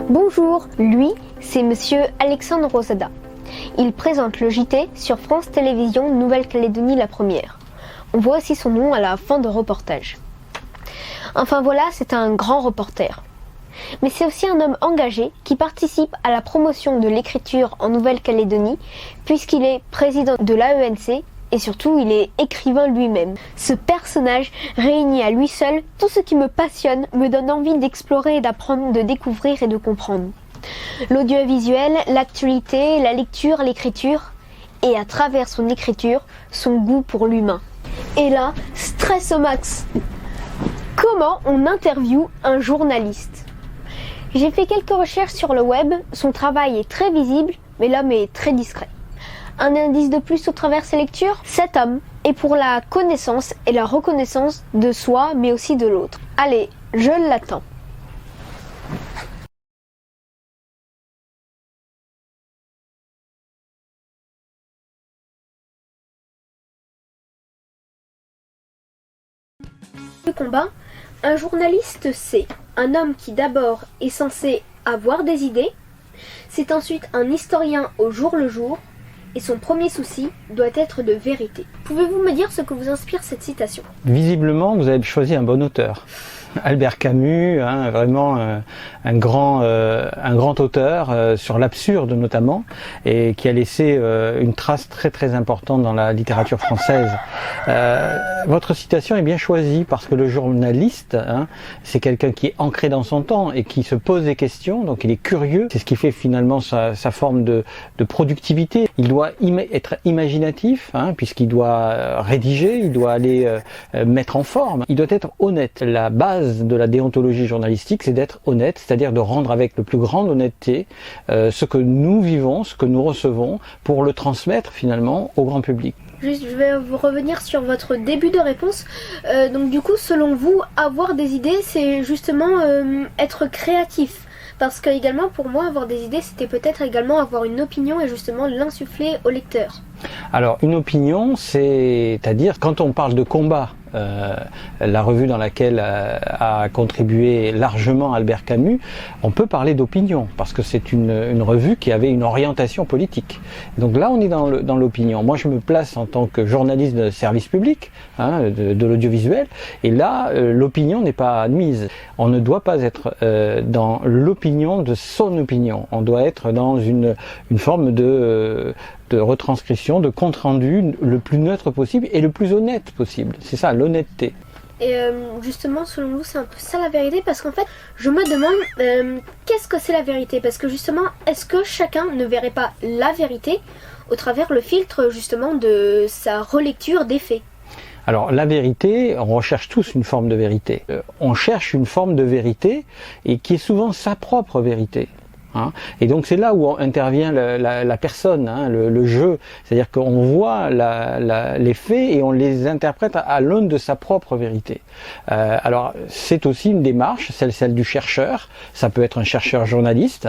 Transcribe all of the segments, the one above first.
Bonjour, lui, c'est monsieur Alexandre Rosada. Il présente le JT sur France Télévisions Nouvelle-Calédonie la première. On voit aussi son nom à la fin de reportage. Enfin voilà, c'est un grand reporter. Mais c'est aussi un homme engagé qui participe à la promotion de l'écriture en Nouvelle-Calédonie puisqu'il est président de l'AENC et surtout il est écrivain lui-même. Ce personnage réunit à lui seul tout ce qui me passionne, me donne envie d'explorer et d'apprendre, de découvrir et de comprendre. L'audiovisuel, l'actualité, la lecture, l'écriture et à travers son écriture, son goût pour l'humain. Et là, stress au max. Comment on interviewe un journaliste ? J'ai fait quelques recherches sur le web, son travail est très visible, mais l'homme est très discret. Un indice de plus au travers ses lectures ? Cet homme est pour la connaissance et la reconnaissance de soi, mais aussi de l'autre. Allez, je l'attends. Le combat, un journaliste, c'est un homme qui d'abord est censé avoir des idées, c'est ensuite un historien au jour le jour, et son premier souci doit être de vérité. Pouvez-vous me dire ce que vous inspire cette citation ? Visiblement, vous avez choisi un bon auteur. Albert Camus, vraiment un grand auteur sur l'absurde notamment, et qui a laissé une trace très très importante dans la littérature française. Votre citation est bien choisie parce que le journaliste, c'est quelqu'un qui est ancré dans son temps et qui se pose des questions, donc il est curieux. C'est ce qui fait finalement sa forme de productivité. Il doit être imaginatif, puisqu'il doit rédiger, il doit aller mettre en forme. Il doit être honnête. La base de la déontologie journalistique, c'est d'être honnête, c'est-à-dire de rendre avec le plus grande honnêteté ce que nous vivons, ce que nous recevons, pour le transmettre finalement au grand public. Juste, je vais vous revenir sur votre début de réponse. Donc du coup, selon vous, avoir des idées, c'est justement être créatif. Parce que également, pour moi, avoir des idées, c'était peut-être également avoir une opinion et justement l'insuffler au lecteur. Alors, une opinion, c'est-à-dire quand on parle de combat, la revue dans laquelle a contribué largement Albert Camus, on peut parler d'opinion, parce que c'est une revue qui avait une orientation politique. Donc là, on est dans l'opinion. Moi, je me place en tant que journaliste de service public, de l'audiovisuel, et là, l'opinion n'est pas admise. On ne doit pas être dans l'opinion de son opinion. On doit être dans une forme de retranscription, de compte-rendu le plus neutre possible et le plus honnête possible. C'est ça, l'honnêteté. Et justement, selon vous, c'est un peu ça la vérité, parce qu'en fait, je me demande qu'est-ce que c'est la vérité ? Parce que justement, est-ce que chacun ne verrait pas la vérité au travers le filtre justement de sa relecture des faits ? Alors la vérité, on recherche tous une forme de vérité. On cherche une forme de vérité et qui est souvent sa propre vérité. Et donc c'est là où intervient la personne, le jeu, c'est-à-dire qu'on voit les faits et on les interprète à l'aune de sa propre vérité. Alors c'est aussi une démarche, celle du chercheur, ça peut être un chercheur journaliste.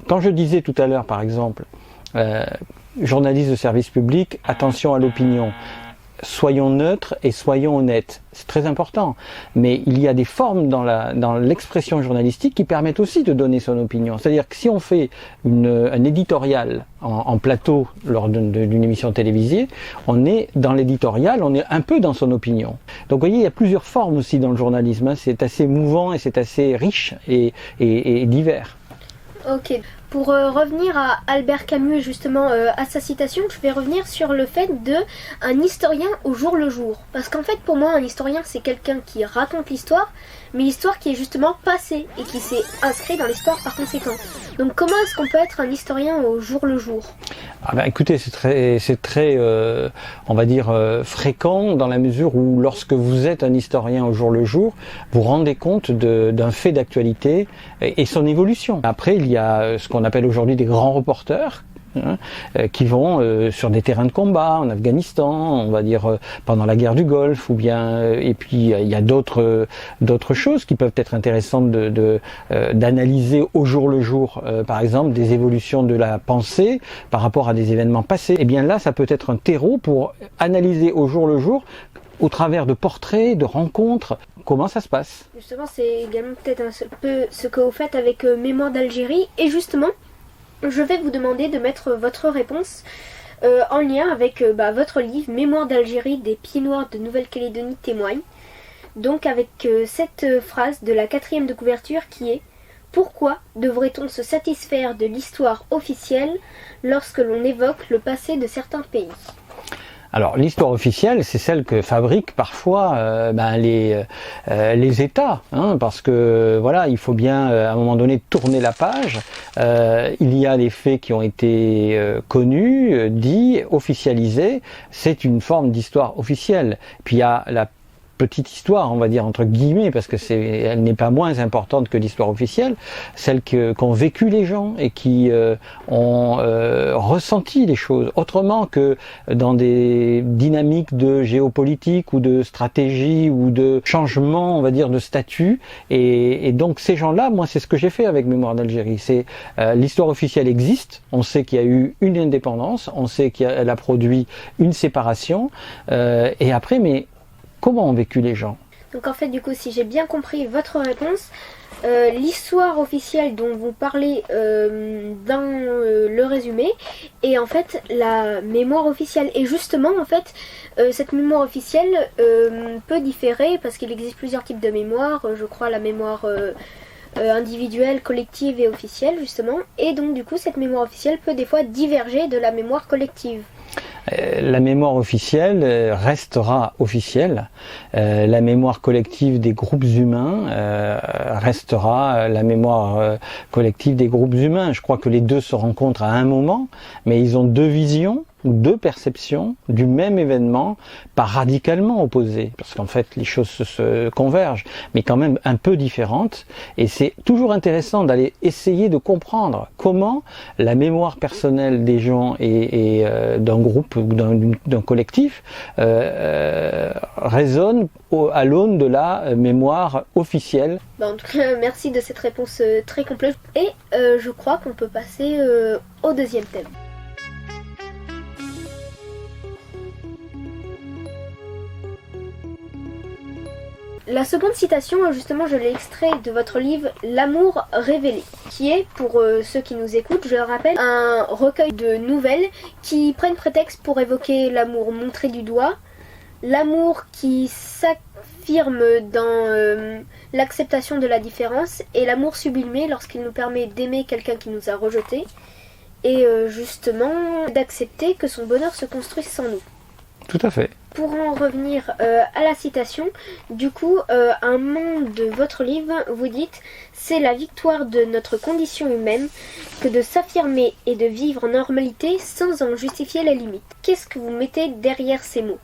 Quand je disais tout à l'heure par exemple, journaliste de service public, attention à l'opinion. Soyons neutres et soyons honnêtes. C'est très important. Mais il y a des formes dans l'expression journalistique qui permettent aussi de donner son opinion. C'est-à-dire que si on fait un éditorial en plateau lors d'une émission télévisée, on est dans l'éditorial, on est un peu dans son opinion. Donc vous voyez, il y a plusieurs formes aussi dans le journalisme. C'est assez mouvant et c'est assez riche et divers. Ok. Pour revenir à Albert Camus et justement à sa citation, je vais revenir sur le fait d'un historien au jour le jour. Parce qu'en fait, pour moi, un historien, c'est quelqu'un qui raconte l'histoire, mais l'histoire qui est justement passée et qui s'est inscrite dans l'histoire par conséquent. Donc comment est-ce qu'on peut être un historien au jour le jour ? Écoutez, c'est très on va dire fréquent dans la mesure où lorsque vous êtes un historien au jour le jour, vous rendez compte d'un fait d'actualité et son évolution. Après, il y a ce qu'on appelle aujourd'hui des grands reporters qui vont sur des terrains de combat en Afghanistan, on va dire pendant la guerre du Golfe, ou bien et puis il y a d'autres choses qui peuvent être intéressantes d'analyser au jour le jour, par exemple des évolutions de la pensée par rapport à des événements passés. Et bien là, ça peut être un terreau pour analyser au jour le jour au travers de portraits, de rencontres. Comment ça se passe? Justement, c'est également peut-être un peu ce que vous faites avec Mémoire d'Algérie. Et justement, je vais vous demander de mettre votre réponse en lien avec votre livre Mémoire d'Algérie, des pieds noirs de Nouvelle-Calédonie témoignent. Donc avec cette phrase de la 4e de couverture qui est: pourquoi devrait-on se satisfaire de l'histoire officielle lorsque l'on évoque le passé de certains pays? Alors l'histoire officielle, c'est celle que fabriquent parfois les États, hein, parce que voilà, il faut bien à un moment donné tourner la page. Il y a des faits qui ont été connus, dits, officialisés. C'est une forme d'histoire officielle. Puis il y a la petite histoire, on va dire entre guillemets, parce que elle n'est pas moins importante que l'histoire officielle, celle qu'ont vécu les gens et qui ont ressenti les choses autrement que dans des dynamiques de géopolitique ou de stratégie ou de changement, on va dire, de statut. Et donc ces gens-là, moi, c'est ce que j'ai fait avec Mémoire d'Algérie. C'est l'histoire officielle existe. On sait qu'il y a eu une indépendance, on sait qu'elle a produit une séparation, et après, mais comment ont vécu les gens? Donc en fait, du coup, si j'ai bien compris votre réponse, l'histoire officielle dont vous parlez dans le résumé est en fait la mémoire officielle. Et justement, en fait, cette mémoire officielle peut différer parce qu'il existe plusieurs types de mémoire. Je crois la mémoire individuelle, collective et officielle, justement. Et donc, du coup, cette mémoire officielle peut des fois diverger de la mémoire collective. La mémoire officielle restera officielle. La mémoire collective des groupes humains restera la mémoire collective des groupes humains. Je crois que les deux se rencontrent à un moment, mais ils ont deux visions ou deux perceptions du même événement, pas radicalement opposées, parce qu'en fait les choses se convergent, mais quand même un peu différentes. Et c'est toujours intéressant d'aller essayer de comprendre comment la mémoire personnelle des gens et d'un groupe ou d'un collectif résonne à l'aune de la mémoire officielle. En tout cas, merci de cette réponse très complète. Et je crois qu'on peut passer au deuxième thème. La seconde citation, justement, je l'ai extrait de votre livre L'amour révélé, qui est, pour ceux qui nous écoutent, je le rappelle, un recueil de nouvelles qui prennent prétexte pour évoquer l'amour montré du doigt, l'amour qui s'affirme dans l'acceptation de la différence et l'amour sublimé lorsqu'il nous permet d'aimer quelqu'un qui nous a rejetés et justement d'accepter que son bonheur se construise sans nous. Tout à fait. Pour en revenir à la citation, du coup, un moment de votre livre, vous dites « C'est la victoire de notre condition humaine que de s'affirmer et de vivre en normalité sans en justifier les limites. » Qu'est-ce que vous mettez derrière ces mots ?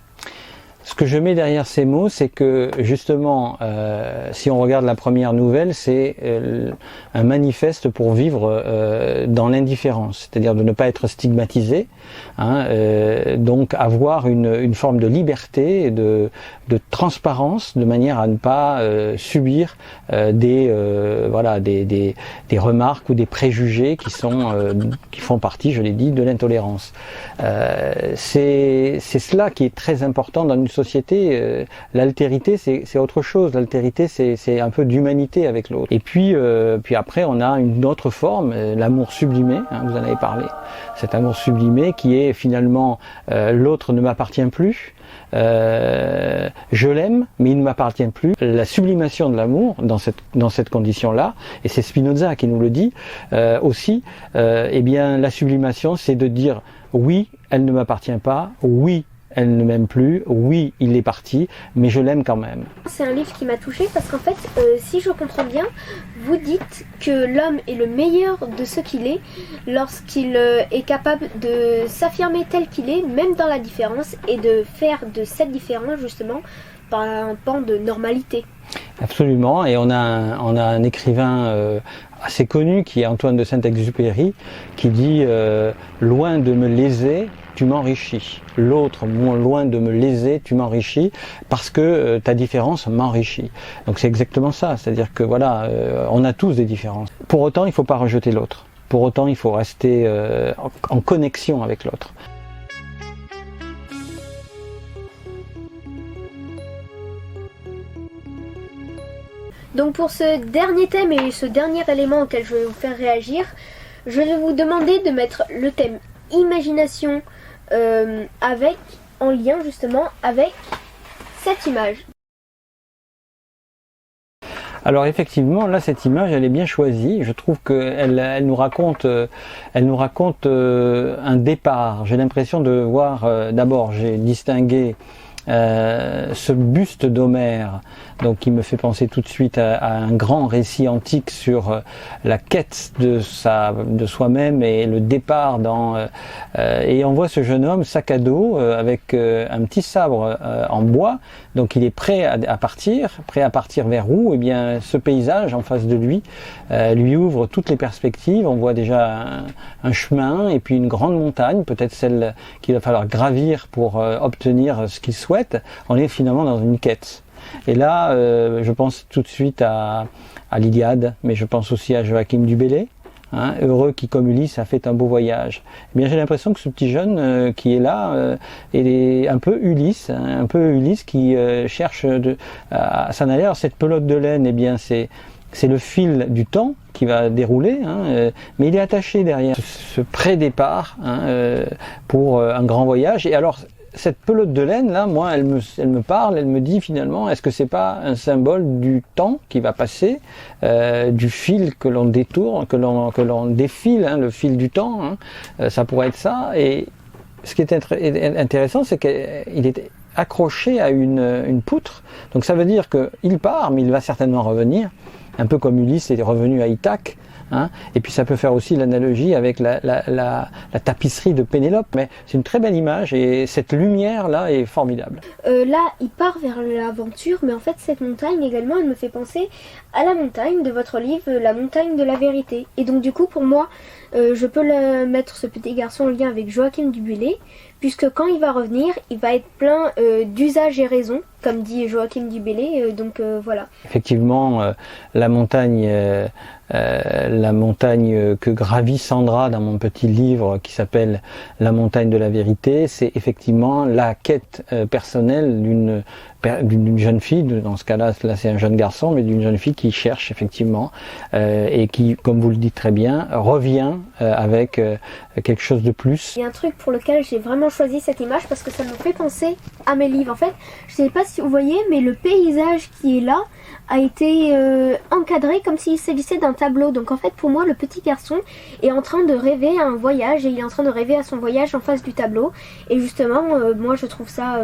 Ce que je mets derrière ces mots, c'est que justement, si on regarde la première nouvelle, c'est un manifeste pour vivre dans l'indifférence, c'est-à-dire de ne pas être stigmatisé, hein, donc avoir une forme de liberté, de transparence, de manière à ne pas subir des remarques ou des préjugés qui font partie, je l'ai dit, de l'intolérance. C'est cela qui est très important dans une société. L'altérité, c'est autre chose. L'altérité, c'est un peu d'humanité avec l'autre. Et puis après, on a une autre forme, l'amour sublimé, hein, vous en avez parlé. Cet amour sublimé qui est finalement l'autre ne m'appartient plus. Je l'aime, mais il ne m'appartient plus. La sublimation de l'amour dans cette condition-là, et c'est Spinoza qui nous le dit aussi. Eh bien, la sublimation, c'est de dire oui, elle ne m'appartient pas. Oui, elle ne m'aime plus, oui, il est parti, mais je l'aime quand même. C'est un livre qui m'a touchée parce qu'en fait, si je comprends bien, vous dites que l'homme est le meilleur de ce qu'il est lorsqu'il est capable de s'affirmer tel qu'il est, même dans la différence, et de faire de cette différence justement par un pan de normalité. Absolument, et on a un écrivain assez connu qui est Antoine de Saint-Exupéry qui dit loin de me léser, tu m'enrichis. L'autre, loin de me léser, tu m'enrichis parce que ta différence m'enrichit. Donc c'est exactement ça, c'est-à-dire que voilà, on a tous des différences. Pour autant, il ne faut pas rejeter l'autre. Pour autant, il faut rester en connexion avec l'autre. Donc pour ce dernier thème et ce dernier élément auquel je vais vous faire réagir, je vais vous demander de mettre le thème imagination en lien justement avec cette image. Alors effectivement, là, cette image, elle est bien choisie. Je trouve qu'elle nous raconte un départ. J'ai l'impression de voir, d'abord, j'ai distingué ce buste d'Homère, donc qui me fait penser tout de suite à un grand récit antique sur la quête de soi-même et le départ et on voit ce jeune homme sac à dos avec un petit sabre en bois, donc il est prêt à partir vers où? Eh bien, ce paysage en face de lui lui ouvre toutes les perspectives. On voit déjà un chemin et puis une grande montagne, peut-être celle qu'il va falloir gravir pour obtenir ce qu'il souhaite. On est finalement dans une quête. Et là, je pense tout de suite à l'Iliade, mais je pense aussi à Joachim du Bellay, hein, heureux qui comme Ulysse a fait un beau voyage. Eh bien, j'ai l'impression que ce petit jeune qui est là est un peu Ulysse, hein, qui cherche à s'en aller. Alors cette pelote de laine, eh bien, c'est le fil du temps qui va dérouler, hein, mais il est attaché derrière ce pré-départ, hein, pour un grand voyage. Et alors, cette pelote de laine, là, moi, elle me parle, elle me dit finalement, est-ce que c'est pas un symbole du temps qui va passer, du fil que l'on détourne, que l'on défile, hein, le fil du temps, hein, ça pourrait être ça. Et ce qui est intéressant, c'est qu'il est accroché à une poutre, donc ça veut dire qu'il part, mais il va certainement revenir, un peu comme Ulysse est revenu à Ithaque. Hein, et puis ça peut faire aussi l'analogie avec la tapisserie de Pénélope, mais c'est une très belle image et cette lumière là est formidable. Là il part vers l'aventure, mais en fait cette montagne également elle me fait penser à la montagne de votre livre, la montagne de la vérité. Et donc du coup pour moi je peux mettre ce petit garçon en lien avec Joachim du Bellay, puisque quand il va revenir, il va être plein d'usage et raison, comme dit Joachim du Bellay, donc voilà. Effectivement, la montagne que gravit Sandra dans mon petit livre qui s'appelle La montagne de la vérité, c'est effectivement la quête personnelle d'une jeune fille, dans ce cas-là c'est un jeune garçon, mais d'une jeune fille qui cherche effectivement et qui, comme vous le dites très bien, revient avec quelque chose de plus. Il y a un truc pour lequel j'ai vraiment choisi cette image parce que ça me fait penser à mes livres. En fait, je sais pas si vous voyez, mais le paysage qui est là a été encadré comme s'il s'agissait d'un tableau. Donc en fait pour moi le petit garçon est en train de rêver à un voyage et il est en train de rêver à son voyage en face du tableau. Et justement moi je trouve ça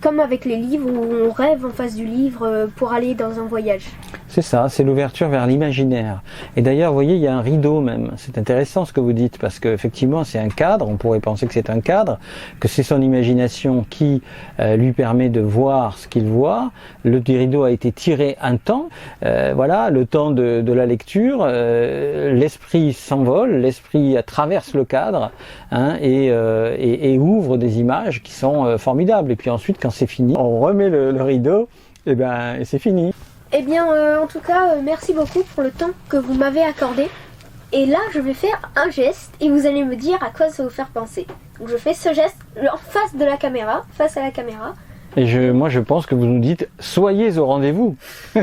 comme avec les livres où on rêve en face du livre pour aller dans un voyage. C'est ça, c'est l'ouverture vers l'imaginaire. Et d'ailleurs, vous voyez, il y a un rideau même. C'est intéressant ce que vous dites, parce qu'effectivement, c'est un cadre. On pourrait penser que c'est un cadre, que c'est son imagination qui lui permet de voir ce qu'il voit. Le rideau a été tiré un temps. Voilà, le temps de la lecture. L'esprit s'envole, l'esprit traverse le cadre, hein, et ouvre des images qui sont formidables. Et puis ensuite, quand c'est fini, on remet le rideau, et c'est fini. Eh bien, en tout cas, merci beaucoup pour le temps que vous m'avez accordé. Et là, je vais faire un geste et vous allez me dire à quoi ça va vous faire penser. Donc, je fais ce geste en face de la caméra, face à la caméra. Et moi, je pense que vous nous dites « Soyez au rendez-vous ». On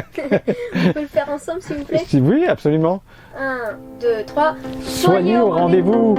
peut le faire ensemble, s'il vous plaît? Oui, absolument. 1, 2, 3. Soyez au rendez-vous.